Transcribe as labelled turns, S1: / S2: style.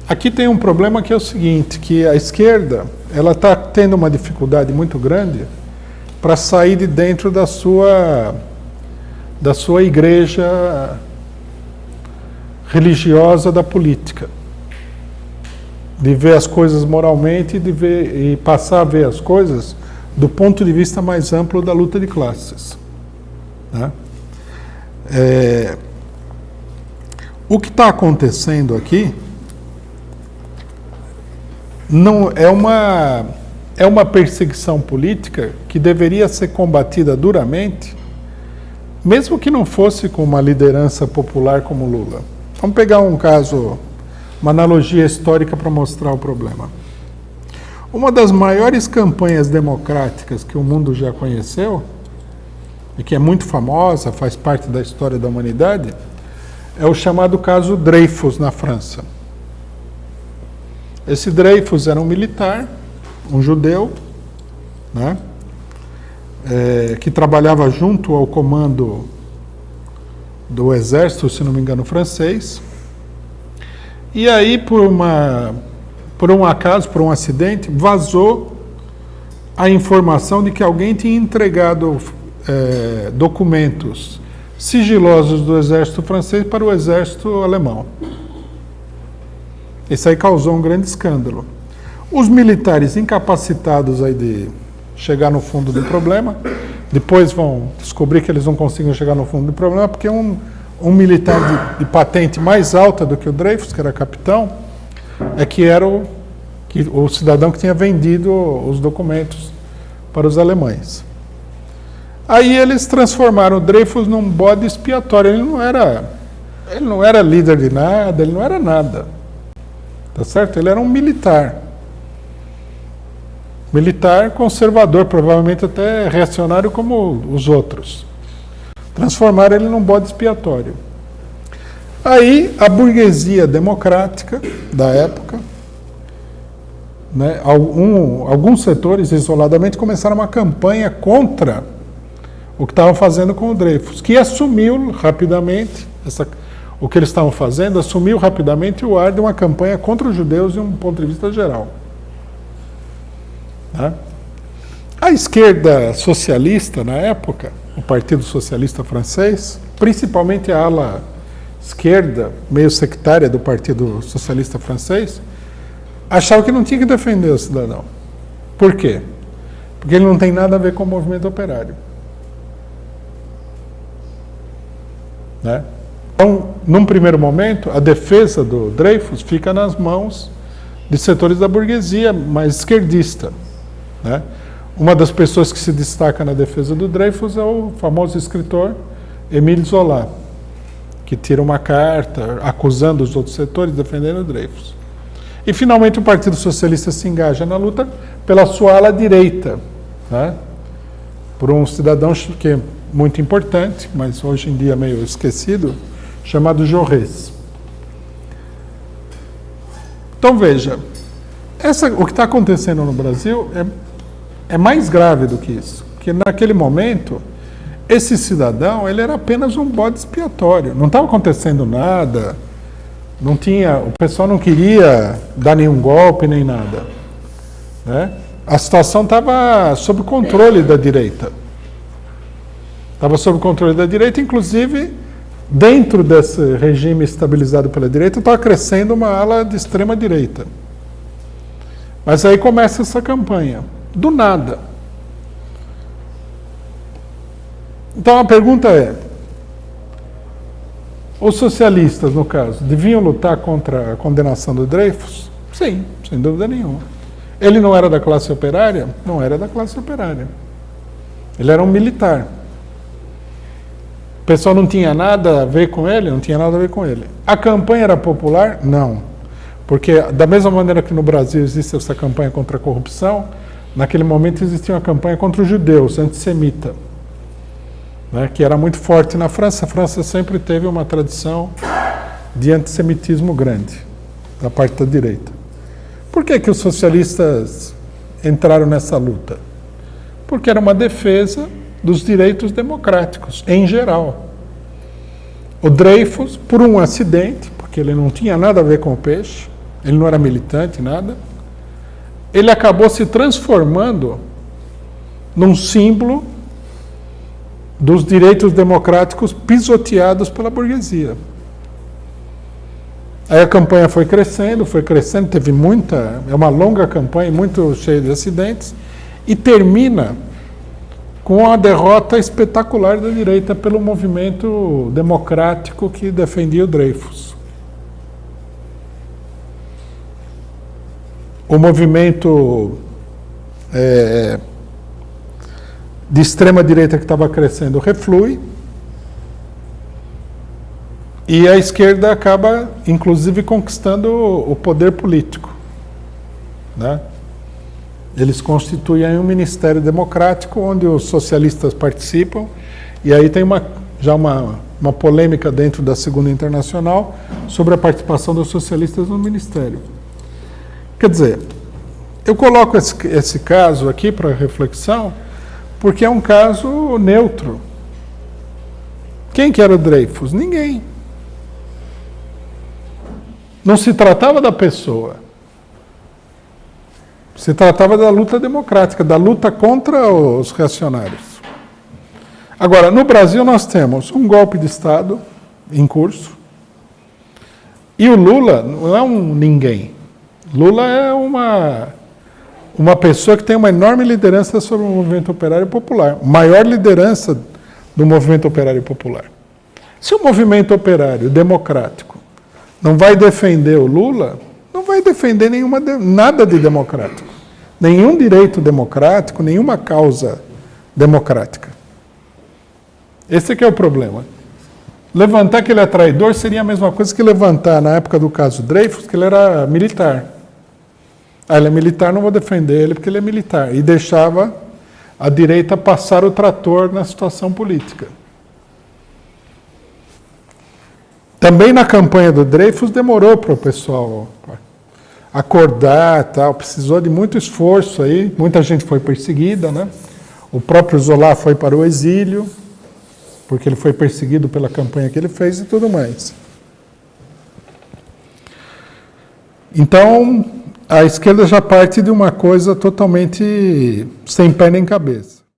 S1: Aqui tem um problema que é o seguinte, que a esquerda ela está tendo uma dificuldade muito grande para sair de dentro da sua igreja religiosa da política. De ver as coisas moralmente e passar a ver as coisas do ponto de vista mais amplo da luta de classes. Né? O que está acontecendo aqui não é uma perseguição política que deveria ser combatida duramente, mesmo que não fosse com uma liderança popular como Lula. Vamos pegar um caso, uma analogia histórica para mostrar o problema. Uma das maiores campanhas democráticas que o mundo já conheceu, e que é muito famosa, faz parte da história da humanidade, é o chamado caso Dreyfus, na França. Esse Dreyfus era um militar, um judeu, né, que trabalhava junto ao comando do exército, se não me engano, francês. E aí, por um acaso, por um acidente, vazou a informação de que alguém tinha entregado documentos sigilosos do exército francês para o exército alemão. Isso aí causou um grande escândalo. Os militares incapacitados aí de chegar no fundo do problema, depois vão descobrir que eles não conseguem chegar no fundo do problema, porque um militar de patente mais alta do que o Dreyfus, que era capitão, que era o cidadão que tinha vendido os documentos para os alemães. Aí eles transformaram o Dreyfus num bode expiatório. Ele não era líder de nada, ele não era nada. Tá certo? Ele era um militar. Militar conservador, provavelmente até reacionário como os outros. Transformaram ele num bode expiatório. Aí a burguesia democrática da época, né, alguns setores isoladamente começaram uma campanha contra o que estavam fazendo com o Dreyfus, que assumiu rapidamente, o que eles estavam fazendo, assumiu rapidamente o ar de uma campanha contra os judeus de um ponto de vista geral. Né? A esquerda socialista, na época, o Partido Socialista Francês, principalmente a ala esquerda, meio sectária do Partido Socialista Francês, achava que não tinha que defender o cidadão. Por quê? Porque ele não tem nada a ver com o movimento operário. Né? Então, num primeiro momento, a defesa do Dreyfus fica nas mãos de setores da burguesia mais esquerdista. Né? Uma das pessoas que se destaca na defesa do Dreyfus é o famoso escritor Émile Zola, que tira uma carta acusando os outros setores, defendendo o Dreyfus. E, finalmente, o Partido Socialista se engaja na luta pela sua ala direita, né? Por um cidadão que é muito importante, mas hoje em dia meio esquecido, chamado Jaurès. Então, veja, o que está acontecendo no Brasil é mais grave do que isso, porque naquele momento, esse cidadão ele era apenas um bode expiatório, não estava acontecendo nada, o pessoal não queria dar nenhum golpe nem nada. Né? A situação estava sob controle da direita. Estava sob controle da direita, inclusive, dentro desse regime estabilizado pela direita, estava crescendo uma ala de extrema direita. Mas aí começa essa campanha, do nada. Então a pergunta é, os socialistas, no caso, deviam lutar contra a condenação do Dreyfus? Sim, sem dúvida nenhuma. Ele não era da classe operária? Não era da classe operária. Ele era um militar. O pessoal não tinha nada a ver com ele? Não tinha nada a ver com ele. A campanha era popular? Não. Porque, da mesma maneira que no Brasil existe essa campanha contra a corrupção, naquele momento existia uma campanha contra os judeus, antissemita, né, que era muito forte na França. A França sempre teve uma tradição de antissemitismo grande, da parte da direita. Por que os socialistas entraram nessa luta? Porque era uma defesa dos direitos democráticos, em geral. O Dreyfus, por um acidente, porque ele não tinha nada a ver com o peixe, ele não era militante, nada. Ele acabou se transformando num símbolo dos direitos democráticos pisoteados pela burguesia. Aí a campanha foi crescendo, teve muita, é uma longa campanha, muito cheia de acidentes, e termina com a derrota espetacular da direita pelo movimento democrático que defendia o Dreyfus. O movimento de extrema-direita que estava crescendo reflui, e a esquerda acaba, inclusive, conquistando o poder político, né? Eles constituem um ministério democrático onde os socialistas participam, e aí tem já uma polêmica dentro da Segunda Internacional sobre a participação dos socialistas no ministério. Quer dizer, eu coloco esse caso aqui para reflexão porque é um caso neutro. Quem que era o Dreyfus? Ninguém. Não se tratava da pessoa. Se tratava da luta democrática, da luta contra os reacionários. Agora, no Brasil nós temos um golpe de Estado em curso, e o Lula não é um ninguém. Lula é uma pessoa que tem uma enorme liderança sobre o movimento operário popular, maior liderança do movimento operário popular. Se o movimento operário democrático não vai defender o Lula, não vai defender nada de democrático, nenhum direito democrático, nenhuma causa democrática. Esse é que é o problema. Levantar que ele é traidor seria a mesma coisa que levantar, na época do caso Dreyfus, que ele era militar. Ele é militar, não vou defender ele porque ele é militar. E deixava a direita passar o trator na situação política. Também na campanha do Dreyfus demorou para o pessoal acordar, tal, precisou de muito esforço aí, muita gente foi perseguida, né? O próprio Zola foi para o exílio, porque ele foi perseguido pela campanha que ele fez e tudo mais. Então, a esquerda já parte de uma coisa totalmente sem pé nem cabeça.